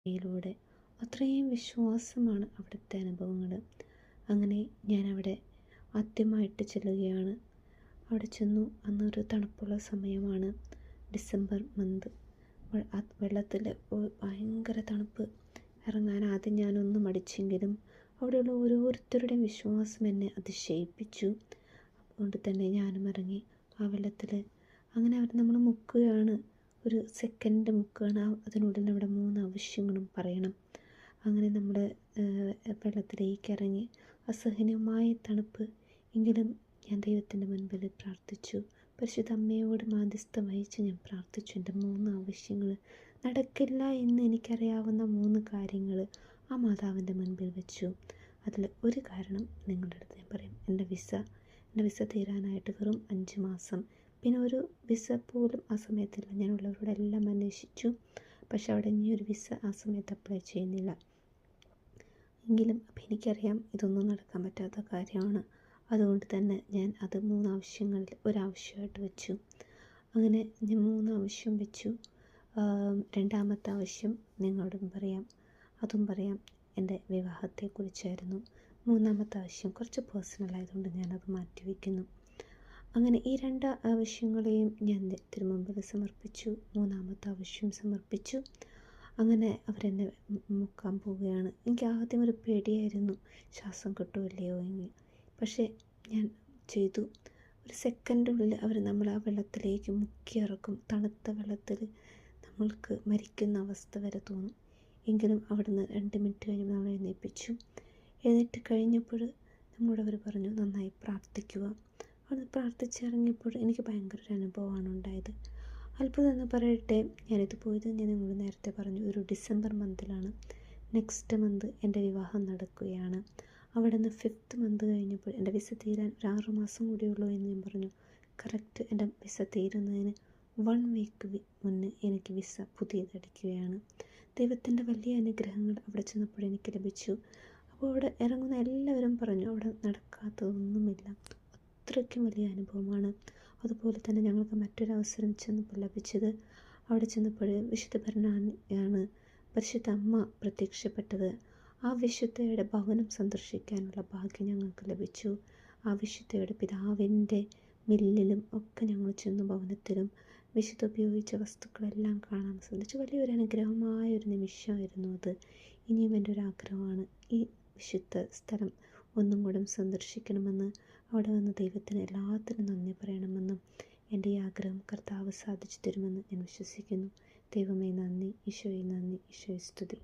യിലൂടെ അത്രയും വിശ്വാസമാണ് അവിടുത്തെ അനുഭവങ്ങൾ. അങ്ങനെ ഞാൻ അവിടെ ആദ്യമായിട്ട് ചെല്ലുകയാണ്. അവിടെ ചെന്നു. അന്നൊരു തണുപ്പുള്ള സമയമാണ്, ഡിസംബർ മന്ത്. വെള്ളത്തിൽ ഭയങ്കര തണുപ്പ്. ഇറങ്ങാൻ ആദ്യം ഞാനൊന്ന് മടിച്ചെങ്കിലും അവിടെയുള്ള ഓരോരുത്തരുടെയും വിശ്വാസം എന്നെ അതിശയിപ്പിച്ചു. അതുകൊണ്ട് തന്നെ ഞാനും ഇറങ്ങി ആ വെള്ളത്തിൽ. അങ്ങനെ അവർ നമ്മൾ മുക്കുകയാണ്. ഒരു സെക്കൻഡ് മുക്കുകയാണ്. അതിനുള്ളിൽ നമ്മുടെ 3 ആവശ്യങ്ങളും പറയണം. അങ്ങനെ നമ്മൾ വെള്ളത്തിലേക്ക് ഇറങ്ങി. അസഹനീയമായ തണുപ്പ്. എങ്കിലും ഞാൻ ദൈവത്തിൻ്റെ മുൻപിൽ പ്രാർത്ഥിച്ചു. പരിശുദ്ധ അമ്മയോട് മാധ്യസ്ഥം വഹിച്ച് ഞാൻ പ്രാർത്ഥിച്ചു. എൻ്റെ 3 ആവശ്യങ്ങൾ നടക്കില്ല എന്ന് എനിക്കറിയാവുന്ന 3 കാര്യങ്ങൾ ആ മാതാവിൻ്റെ മുൻപിൽ വെച്ചു. അതിൽ ഒരു കാരണം നിങ്ങളുടെ അടുത്ത് ഞാൻ പറയും. എൻ്റെ വിസ തീരാനായിട്ട് വെറും 5 മാസം. പിന്നെ ഒരു വിസ പോലും ആ സമയത്തില്ല. ഞാനുള്ളവരോടെല്ലാം അന്വേഷിച്ചു. പക്ഷെ അവിടെ ഇനിയൊരു വിസ ആ സമയത്ത് അപ്ലൈ ചെയ്യുന്നില്ല. എങ്കിലും അപ്പം എനിക്കറിയാം ഇതൊന്നും നടക്കാൻ പറ്റാത്ത കാര്യമാണ്. അതുകൊണ്ട് തന്നെ ഞാൻ അത് 3 ആവശ്യങ്ങളിൽ ഒരാവശ്യമായിട്ട് വെച്ചു. അങ്ങനെ ഞാൻ 3 ആവശ്യം വെച്ചു. രണ്ടാമത്തെ ആവശ്യം നിങ്ങളോടും പറയാം. അതും പറയാം, എൻ്റെ വിവാഹത്തെക്കുറിച്ചായിരുന്നു. മൂന്നാമത്തെ ആവശ്യം കുറച്ച് പേഴ്സണലായതുകൊണ്ട് ഞാനത് മാറ്റിവെക്കുന്നു. അങ്ങനെ ഈ 2 ആവശ്യങ്ങളെയും ഞാൻ തിരുമുമ്പിൽ സമർപ്പിച്ചു. മൂന്നാമത്തെ ആവശ്യം സമർപ്പിച്ചു. അങ്ങനെ അവരെന്നെ മുക്കാൻ പോവുകയാണ്. എനിക്ക് ആദ്യം ഒരു പേടിയായിരുന്നു, ശ്വാസം കിട്ടുമല്ലയോ എന്ന്. പക്ഷേ ഞാൻ ചെയ്തു. ഒരു സെക്കൻഡിനുള്ളിൽ അവർ നമ്മൾ ആ വെള്ളത്തിലേക്ക് മുക്കിയിറക്കും. തണുത്ത വെള്ളത്തിൽ നമ്മൾക്ക് മരിക്കുന്ന അവസ്ഥ വരെ തോന്നും. എങ്കിലും അവിടുന്ന് 2 മിനിറ്റ് കഴിഞ്ഞപ്പോൾ നമ്മൾ എഴുന്നേൽപ്പിച്ചു. എഴുന്നേറ്റ് കഴിഞ്ഞപ്പോൾ നമ്മളോട് അവർ പറഞ്ഞു, നന്നായി പ്രാർത്ഥിക്കുക. അവിടെ പ്രാർത്ഥിച്ചിറങ്ങിയപ്പോൾ എനിക്ക് ഭയങ്കര ഒരു അനുഭവമാണ് ഉണ്ടായത്. അത്ഭുതം എന്ന് പറയട്ടെ, ഞാനിത് പോയത് ഞാൻ നിങ്ങളോട് നേരത്തെ പറഞ്ഞു ഒരു ഡിസംബർ മന്തിലാണ്. നെക്സ്റ്റ് മന്ത് എൻ്റെ വിവാഹം നടക്കുകയാണ്. അവിടെ നിന്ന് 5th മന്ത് കഴിഞ്ഞപ്പോൾ എൻ്റെ വിസ തീരാൻ ഒരു 6 മാസം കൂടിയുള്ളൂ എന്ന് ഞാൻ പറഞ്ഞു. കറക്റ്റ് എൻ്റെ വിസ തീരുന്നതിന് 1 വീക്ക് മുന്നേ എനിക്ക് വിസ പുതിയതടിക്കുകയാണ്. ദൈവത്തിൻ്റെ വലിയ അനുഗ്രഹങ്ങൾ അവിടെ ചെന്നപ്പോൾ എനിക്ക് ലഭിച്ചു. അപ്പോൾ അവിടെ ഇറങ്ങുന്ന എല്ലാവരും പറഞ്ഞു അവിടെ നടക്കാത്തതൊന്നുമില്ല. അത്രയ്ക്കും വലിയ അനുഭവമാണ്. അതുപോലെ തന്നെ ഞങ്ങൾക്ക് മറ്റൊരവസരം ചെന്നപ്പോൾ ലഭിച്ചത്, അവിടെ ചെന്നപ്പോൾ വിശുദ്ധ ബർണാണ് പരിശുദ്ധ അമ്മ പ്രത്യക്ഷപ്പെട്ടത്. ആ വിശുദ്ധയുടെ ഭവനം സന്ദർശിക്കാനുള്ള ഭാഗ്യം ഞങ്ങൾക്ക് ലഭിച്ചു. ആ വിശുദ്ധയുടെ പിതാവിൻ്റെ മില്ലിലും ഒക്കെ ഞങ്ങൾ ചെന്നു. ഭവനത്തിലും വിശുദ്ധ ഉപയോഗിച്ച വസ്തുക്കളെല്ലാം കാണാൻ സാധിച്ചു. വലിയൊരു അനുഗ്രഹമായൊരു നിമിഷമായിരുന്നു അത്. ഇനിയും എൻ്റെ ഒരു ആഗ്രഹമാണ് ഈ വിശുദ്ധ സ്ഥലം ഒന്നും കൂടെ സന്ദർശിക്കണമെന്ന്. അവിടെ വന്ന് ദൈവത്തിന് എല്ലാത്തിനും നന്ദി പറയണമെന്നും എൻ്റെ ഈ ആഗ്രഹം കർത്താവ് സാധിച്ചു തരുമെന്ന് ഞാൻ വിശ്വസിക്കുന്നു. ദൈവമേ നന്ദി, ഈശോയെ നന്ദി, ഈശോയെ സ്തുതി.